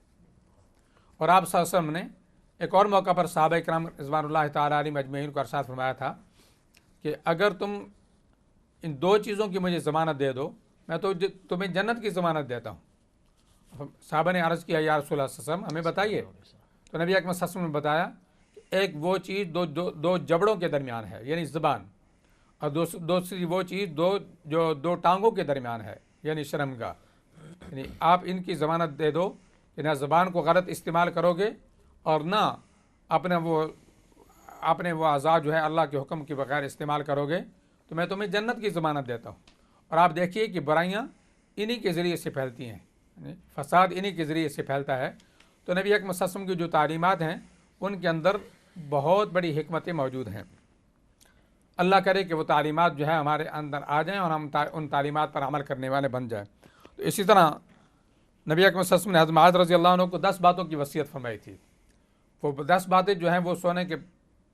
اور آپ صلی اللہ علیہ وسلم نے ایک اور موقع پر صحابہ کرام رضوان اللہ تعالیٰ علیہم اجمعین کو ارشاد فرمایا تھا کہ اگر تم ان دو چیزوں کی مجھے ضمانت دے دو میں تو تمہیں جنت کی ضمانت دیتا ہوں۔ صحابہ نے عرض کیا یا رسول اللہ صلی اللہ علیہ وسلم ہمیں بتائیے، تو نبی اکرم صلی اللہ علیہ وسلم نے بتایا کہ ایک وہ چیز دو جبڑوں کے درمیان ہے، یعنی زبان، اور دوسری وہ چیز دو ٹانگوں کے درمیان ہے، یعنی شرمگاہ، یعنی آپ ان کی ضمانت دے دو کہ نہ زبان کو غلط استعمال کرو گے اور نہ اپنے وہ اعضاء جو ہے اللہ کے حکم کے بغیر استعمال کرو گے، تو میں تمہیں جنت کی ضمانت دیتا ہوں۔ اور آپ دیکھیے کہ برائیاں انہی کے ذریعے سے پھیلتی ہیں، فساد انہی کے ذریعے سے پھیلتا ہے۔ تو نبی اکرم صلی اللہ علیہ وسلم کی جو تعلیمات ہیں ان کے اندر بہت بڑی حکمتیں موجود ہیں۔ اللہ کرے کہ وہ تعلیمات جو ہے ہمارے اندر آ جائیں اور ہم ان تعلیمات پر عمل کرنے والے بن جائیں۔ تو اسی طرح نبی اکرم صلی اللہ علیہ وسلم نے حضرت معاذ رضی اللہ عنہ کو 10 باتوں کی وصیت فرمائی تھی۔ وہ 10 باتیں جو ہیں وہ سونے کے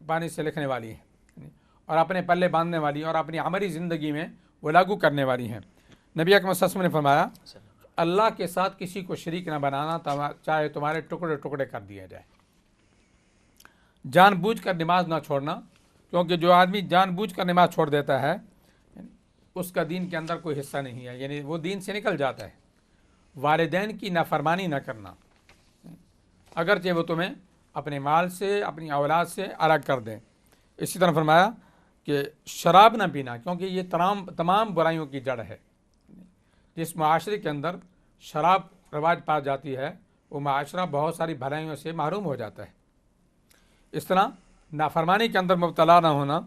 پانی سے لکھنے والی ہیں اور اپنے پلے باندھنے والی ہیں اور اپنی عملی زندگی میں وہ لاگو کرنے والی ہیں۔ نبی اکرم صلی اللہ علیہ وسلم نے فرمایا اللہ کے ساتھ کسی کو شریک نہ بنانا، چاہے تمہارے ٹکڑے ٹکڑے کر دیے جائے۔ جان بوجھ کر نماز نہ چھوڑنا، کیونکہ جو آدمی جان بوجھ کر نماز چھوڑ دیتا ہے اس کا دین کے اندر کوئی حصہ نہیں ہے، یعنی وہ دین سے نکل جاتا ہے۔ والدین کی نافرمانی نہ کرنا، اگرچہ وہ تمہیں اپنے مال سے، اپنی اولاد سے الگ کر دیں۔ اسی طرح فرمایا کہ شراب نہ پینا، کیونکہ یہ تمام برائیوں کی جڑ ہے۔ جس معاشرے کے اندر شراب رواج پا جاتی ہے وہ معاشرہ بہت ساری بھلائیوں سے محروم ہو جاتا ہے۔ اس طرح نافرمانی کے اندر مبتلا نہ ہونا،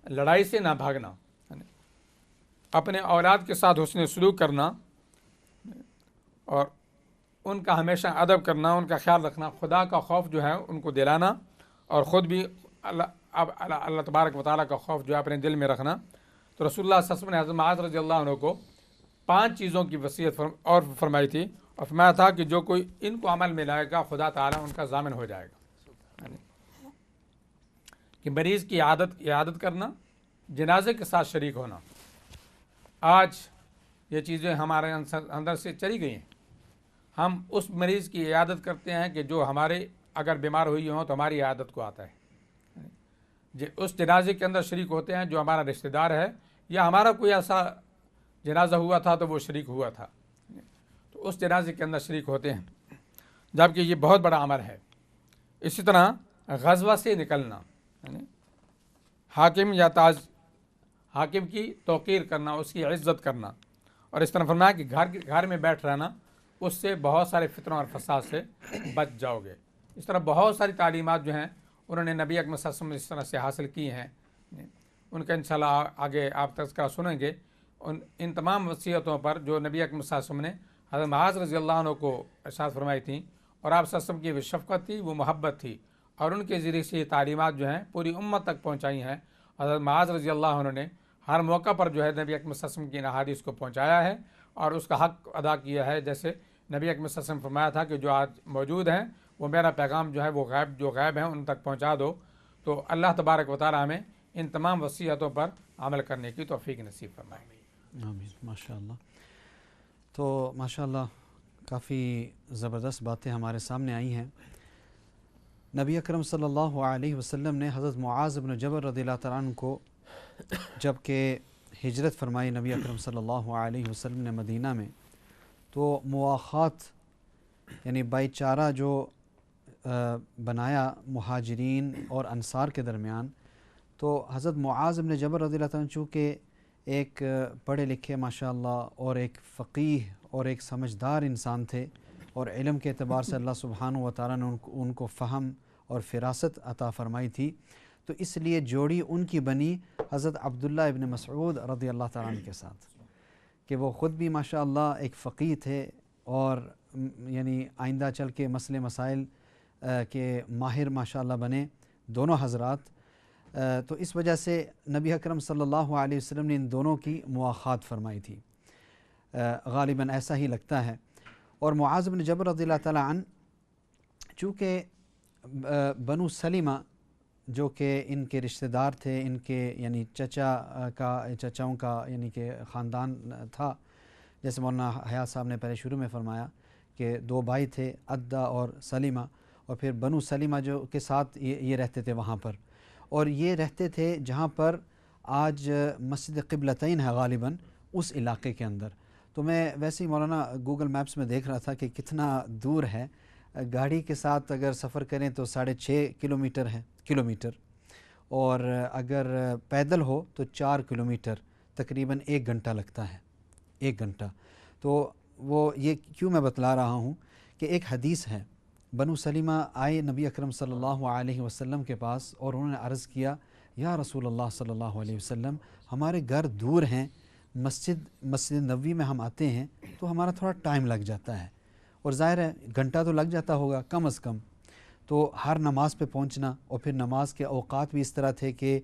لڑائی سے نہ بھاگنا، اپنے اولاد کے ساتھ حسن سلوک کرنا اور ان کا ہمیشہ ادب کرنا، ان کا خیال رکھنا، خدا کا خوف جو ہے ان کو دلانا، اور خود بھی اللہ تبارک و تعالیٰ کا خوف جو ہے اپنے دل میں رکھنا۔ تو رسول اللہ صلی اللہ علیہ وسلم نے حضرت معاذ رضی اللہ عنہ کو 5 چیزوں کی وصیت اور فرمائی تھی، اور فرمایا تھا کہ جو کوئی ان کو عمل میں لائے گا خدا تعالیٰ ان کا ضامن ہو جائے گا۔ کہ مریض کی عیادت کرنا، جنازے کے ساتھ شریک ہونا۔ آج یہ چیزیں ہمارے اندر سے چلی گئی ہیں۔ ہم اس مریض کی عیادت کرتے ہیں کہ جو ہمارے اگر بیمار ہوئی ہوں تو ہماری عیادت کو آتا ہے، اس جنازے کے اندر شریک ہوتے ہیں جو ہمارا رشتہ دار ہے، یا ہمارا کوئی ایسا جنازہ ہوا تھا تو وہ شریک ہوا تھا، تو اس جنازے کے اندر شریک ہوتے ہیں، جبکہ یہ بہت بڑا عمل ہے۔ اسی طرح غزوہ سے نکلنا، حاکم کی توقیر کرنا، اس کی عزت کرنا، اور اس طرح فرمایا کہ گھر میں بیٹھ رہنا، اس سے بہت سارے فتنوں اور فساد سے بچ جاؤ گے۔ اس طرح بہت ساری تعلیمات جو ہیں انہوں نے نبی اکرم صلی اللہ علیہ وسلم اس طرح سے حاصل کی ہیں، ان کا انشاءاللہ آگے آپ تذکرہ سنیں گے۔ ان تمام وصیتوں پر جو نبی اکرم صلی اللہ علیہ وسلم نے حضرت معاذ رضی اللہ عنہ کو ارشاد فرمائی تھیں، اور آپ صلی اللہ علیہ وسلم کی وہ شفقت تھی، وہ محبت تھی، اور ان کے ذریعے سے یہ تعلیمات جو ہیں پوری امت تک پہنچائی ہیں۔ حضرت معاذ رضی اللہ عنہ نے ہر موقع پر جو ہے نبی اکرم صلی اللہ علیہ وسلم کی احادیث کو پہنچایا ہے اور اس کا حق ادا کیا ہے۔ جیسے نبی اکرم صلی اللہ علیہ وسلم فرمایا تھا کہ جو آج موجود ہیں وہ میرا پیغام جو ہے وہ جو غائب ہیں ان تک پہنچا دو۔ تو اللہ تبارک و تعالیٰ ہمیں ان تمام وصیتوں پر عمل کرنے کی توفیق نصیب فرمائے۔ آمین، ماشاء اللہ۔ تو ماشاء اللہ کافی زبردست باتیں ہمارے سامنے آئی ہیں۔ نبی اکرم صلی اللہ علیہ وسلم نے حضرت معاذ بن جبل رضی اللہ تعالیٰ عنہ کو جب کہ ہجرت فرمائی نبی اکرم صلی اللہ علیہ وسلم نے مدینہ میں، تو مواخات یعنی بھائی چارہ جو بنایا مہاجرین اور انصار کے درمیان، تو حضرت معاذ بن جبل رضی اللہ تعالیٰ عنہ چونکہ ایک پڑھے لکھے ماشاءاللہ اور ایک فقیہ اور ایک سمجھدار انسان تھے، اور علم کے اعتبار سے اللہ سبحانہ و تعالیٰ نے ان کو فہم اور فراست عطا فرمائی تھی، تو اس لیے جوڑی ان کی بنی حضرت عبداللہ ابن مسعود رضی اللہ تعالیٰ عنہ کے ساتھ، کہ وہ خود بھی ماشاءاللہ ایک فقیہ تھے اور یعنی آئندہ چل کے مسئلے مسائل کے ماہر ماشاءاللہ بنے دونوں حضرات۔ تو اس وجہ سے نبی اکرم صلی اللہ علیہ وسلم نے ان دونوں کی مواخات فرمائی تھی، غالباً ایسا ہی لگتا ہے۔ اور معاذ بن جبل رضی اللہ تعالیٰ عنہ چونکہ بنو سلمہ جو کہ ان کے رشتہ دار تھے، ان کے یعنی چچاؤں کا یعنی کہ خاندان تھا، جیسے مولانا حیات صاحب نے پہلے شروع میں فرمایا کہ 2 بھائی تھے، عدہ اور سلیمہ، اور پھر بنو سلیمہ جو کے ساتھ یہ رہتے تھے وہاں پر، اور یہ رہتے تھے جہاں پر آج مسجد قبلتین ہے غالباً اس علاقے کے اندر۔ تو میں ویسے ہی مولانا گوگل میپس میں دیکھ رہا تھا کہ کتنا دور ہے، گاڑی کے ساتھ اگر سفر کریں تو 6.5 کلومیٹر، اور اگر پیدل ہو تو 4 کلومیٹر، تقریباً 1 گھنٹہ لگتا ہے، 1 گھنٹہ۔ تو وہ یہ کیوں میں بتلا رہا ہوں کہ ایک حدیث ہے، بنو سلیمہ آئے نبی اکرم صلی اللہ علیہ وسلم کے پاس اور انہوں نے عرض کیا، یا رسول اللہ صلی اللہ علیہ وسلم، ہمارے گھر دور ہیں، مسجد نبوی میں ہم آتے ہیں تو ہمارا تھوڑا ٹائم لگ جاتا ہے، اور ظاہر ہے گھنٹہ تو لگ جاتا ہوگا کم از کم، تو ہر نماز پہ پہنچنا، اور پھر نماز کے اوقات بھی اس طرح تھے کہ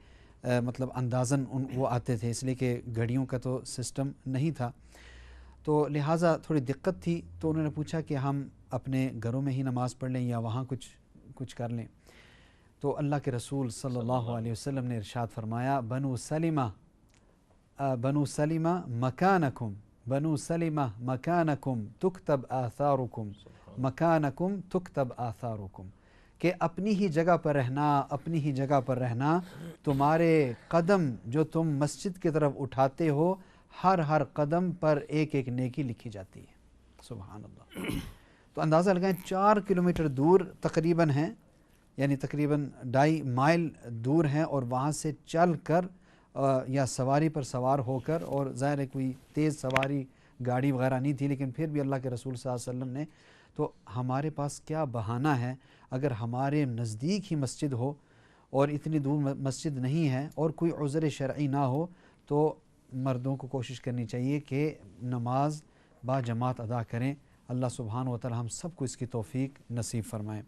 مطلب اندازاً وہ آتے تھے، اس لیے کہ گھڑیوں کا تو سسٹم نہیں تھا، تو لہٰذا تھوڑی دقت تھی۔ تو انہوں نے پوچھا کہ ہم اپنے گھروں میں ہی نماز پڑھ لیں یا وہاں کچھ کر لیں؟ تو اللہ کے رسول صلی اللہ علیہ وسلم نے ارشاد فرمایا، بنو سلمہ بنو سلمہ مکانکم، بنو سلمہ مکانکم تکتب آثارکم، مکانکم تکتب آثارکم، کہ اپنی ہی جگہ پر رہنا، اپنی ہی جگہ پر رہنا، تمہارے قدم جو تم مسجد کی طرف اٹھاتے ہو ہر قدم پر ایک ایک نیکی لکھی جاتی ہے۔ سبحان اللہ۔ تو اندازہ لگائیں 4 کلومیٹر دور تقریباً ہیں، یعنی تقریباً 2.5 مائل دور ہیں، اور وہاں سے چل کر یا سواری پر سوار ہو کر، اور ظاہر ہے کوئی تیز سواری گاڑی وغیرہ نہیں تھی، لیکن پھر بھی اللہ کے رسول صلی اللہ علیہ وسلم نے، تو ہمارے پاس کیا بہانہ ہے اگر ہمارے نزدیک ہی مسجد ہو اور اتنی دور مسجد نہیں ہے اور کوئی عذر شرعی نہ ہو، تو مردوں کو کوشش کرنی چاہیے کہ نماز با جماعت ادا کریں۔ اللہ سبحانہ و تعالی ہم سب کو اس کی توفیق نصیب فرمائے۔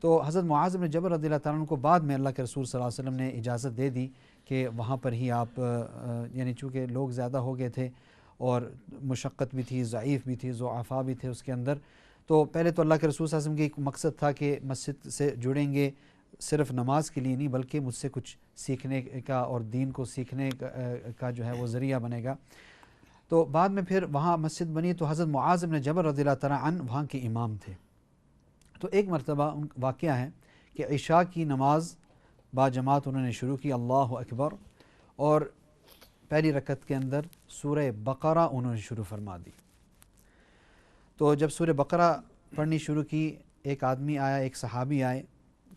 تو حضرت معاذ بن جبل رضی اللہ تعالیٰ عنہ کو بعد میں اللہ کے رسول صلی اللہ علیہ وسلم نے اجازت دے دی کہ وہاں پر ہی آپ، یعنی چونکہ لوگ زیادہ ہو گئے تھے اور مشقت بھی تھی، ضعیف بھی تھی، ضعفاء بھی تھے اس کے اندر، تو پہلے تو اللہ کے رسول صلی اللہ علیہ وسلم کی ایک مقصد تھا کہ مسجد سے جڑیں گے صرف نماز کے لیے نہیں بلکہ مجھ سے کچھ سیکھنے کا اور دین کو سیکھنے کا جو ہے وہ ذریعہ بنے گا۔ تو بعد میں پھر وہاں مسجد بنی، تو حضرت معاذ بن جبل رضی اللہ تعالیٰ عنہ وہاں کے امام تھے۔ تو ایک مرتبہ واقعہ ہے کہ عشاء کی نماز با جماعت انہوں نے شروع کی، اللہ اکبر، اور پہلی رکعت کے اندر سورہ بقرہ انہوں نے شروع فرما دی۔ تو جب سورہ بقرہ پڑھنی شروع کی، ایک آدمی آیا، ایک صحابی آئے،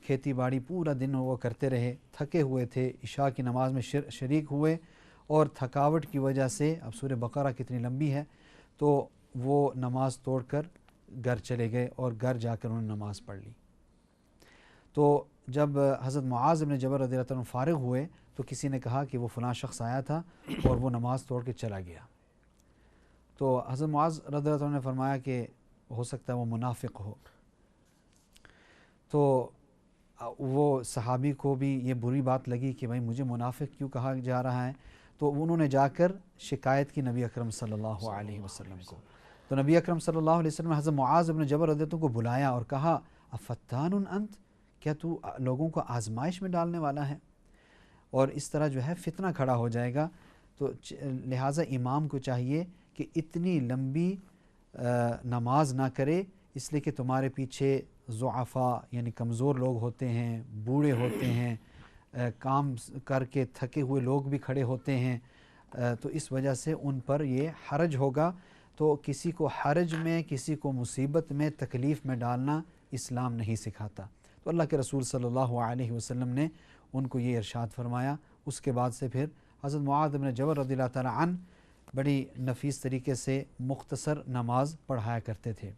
کھیتی باڑی پورا دن وہ کرتے رہے، تھکے ہوئے تھے، عشاء کی نماز میں شریک ہوئے، اور تھکاوٹ کی وجہ سے، اب سورہ بقرہ کتنی لمبی ہے، تو وہ نماز توڑ کر گھر چلے گئے اور گھر جا کر انہوں نے نماز پڑھ لی۔ تو جب حضرت معاذ بن جبل رضی اللہ عنہ فارغ ہوئے تو کسی نے کہا کہ وہ فلاں شخص آیا تھا اور وہ نماز توڑ کے چلا گیا۔ تو حضرت معاذ رضی اللہ عنہ نے فرمایا کہ ہو سکتا ہے وہ منافق ہو۔ تو وہ صحابی کو بھی یہ بری بات لگی کہ بھائی مجھے منافق کیوں کہا جا رہا ہے، تو انہوں نے جا کر شکایت کی نبی اکرم صلی اللہ علیہ وسلم کو۔ تو نبی اکرم صلی اللہ علیہ وسلم نے حضرت معاذ بن جبل رضی اللہ عنہ کو بلایا اور کہا افتان انت، کیا تو لوگوں کو آزمائش میں ڈالنے والا ہے، اور اس طرح جو ہے فتنہ کھڑا ہو جائے گا۔ تو لہٰذا امام کو چاہیے کہ اتنی لمبی نماز نہ کرے، اس لیے کہ تمہارے پیچھے ضعفاء یعنی کمزور لوگ ہوتے ہیں، بوڑھے ہوتے ہیں، کام کر کے تھکے ہوئے لوگ بھی کھڑے ہوتے ہیں، تو اس وجہ سے ان پر یہ حرج ہوگا۔ تو کسی کو حرج میں، کسی کو مصیبت میں، تکلیف میں ڈالنا اسلام نہیں سکھاتا۔ تو اللہ کے رسول صلی اللہ علیہ وسلم نے ان کو یہ ارشاد فرمایا۔ اس کے بعد سے پھر حضرت معاذ بن جبل رضی اللہ تعالیٰ عنہ بڑی نفیس طریقے سے مختصر نماز پڑھایا کرتے تھے۔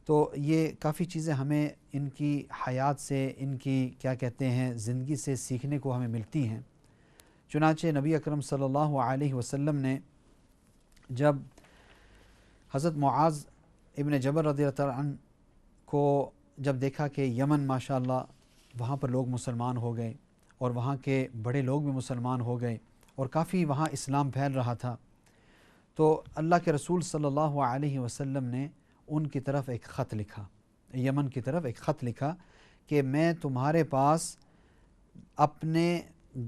تو یہ کافی چیزیں ہمیں ان کی حیات سے، ان کی کیا کہتے ہیں زندگی سے سیکھنے کو ہمیں ملتی ہیں۔ چنانچہ نبی اکرم صلی اللہ علیہ وسلم نے جب حضرت معاذ ابن جبل رضی اللہ تعالیٰ عنہ کو جب دیکھا کہ یمن ماشاءاللہ وہاں پر لوگ مسلمان ہو گئے اور وہاں کے بڑے لوگ بھی مسلمان ہو گئے اور کافی وہاں اسلام پھیل رہا تھا، تو اللہ کے رسول صلی اللہ علیہ وسلم نے ان کی طرف ایک خط لکھا، یمن کی طرف ایک خط لکھا کہ میں تمہارے پاس اپنے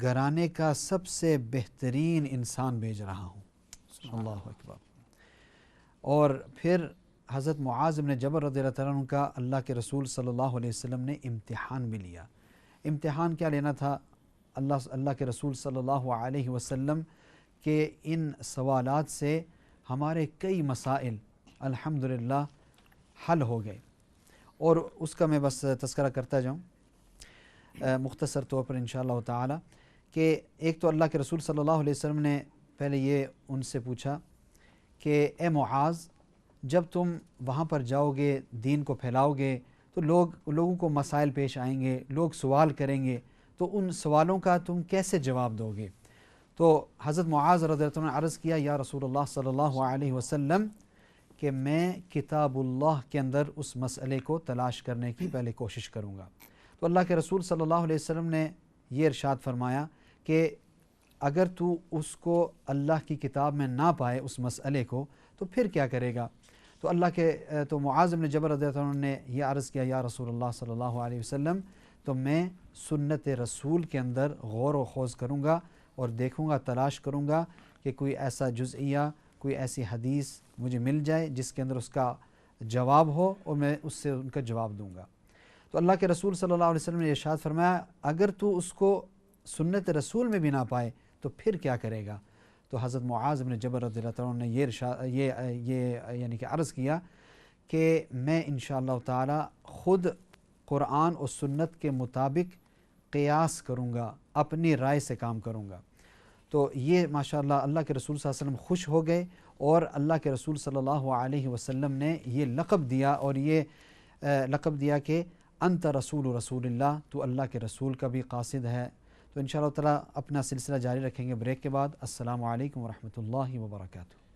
گھرانے کا سب سے بہترین انسان بھیج رہا ہوں۔ اللہ اکبر۔ اور پھر حضرت معاذ بن جبل رضی اللہ عنہ کا اللہ کے رسول صلی اللہ علیہ وسلم نے امتحان بھی لیا۔ امتحان کیا لینا تھا؟ اللہ کے رسول صلی اللہ علیہ وسلم کے ان سوالات سے ہمارے کئی مسائل الحمدللہ حل ہو گئے، اور اس کا میں بس تذکرہ کرتا جاؤں مختصر طور پر انشاءاللہ تعالی، کہ ایک تو اللہ کے رسول صلی اللہ علیہ وسلم نے پہلے یہ ان سے پوچھا کہ اے معاذ، جب تم وہاں پر جاؤ گے، دین کو پھیلاؤ گے، تو لوگوں کو مسائل پیش آئیں گے، لوگ سوال کریں گے، تو ان سوالوں کا تم کیسے جواب دو گے؟ تو حضرت معاذ رضی اللہ عنہ نے عرض کیا یا رسول اللہ صلی اللہ علیہ وسلم کہ میں کتاب اللہ کے اندر اس مسئلے کو تلاش کرنے کی پہلے کوشش کروں گا۔ تو اللہ کے رسول صلی اللہ علیہ وسلم نے یہ ارشاد فرمایا کہ اگر تو اس کو اللہ کی کتاب میں نہ پائے اس مسئلے کو تو پھر کیا کرے گا؟ تو معاذ بن جبل رضی اللہ عنہ نے یہ عرض کیا یا رسول اللہ صلی اللہ علیہ وسلم، تو میں سنت رسول کے اندر غور و خوض کروں گا اور دیکھوں گا، تلاش کروں گا کہ کوئی ایسا جزئیہ، کوئی ایسی حدیث مجھے مل جائے جس کے اندر اس کا جواب ہو اور میں اس سے ان کا جواب دوں گا۔ تو اللہ کے رسول صلی اللہ علیہ وسلم نے ارشاد فرمایا اگر تو اس کو سنت رسول میں بھی نہ پائے تو پھر کیا کرے گا؟ تو حضرت معاذ بن جبل رضی اللہ عنہ نے یہ یعنی کہ عرض کیا کہ میں انشاءاللہ تعالی خود قرآن اور سنت کے مطابق قیاس کروں گا، اپنی رائے سے کام کروں گا۔ تو یہ ماشاءاللہ اللہ کے رسول صلی اللہ علیہ وسلم خوش ہو گئے اور اللہ کے رسول صلی اللہ علیہ وسلم نے یہ لقب دیا، اور یہ لقب دیا کہ انت رسول اللہ، تو اللہ کے رسول کا بھی قاصد ہے۔ تو انشاءاللہ تعالی اپنا سلسلہ جاری رکھیں گے بریک کے بعد۔ السلام علیکم ورحمۃ اللہ وبرکاتہ۔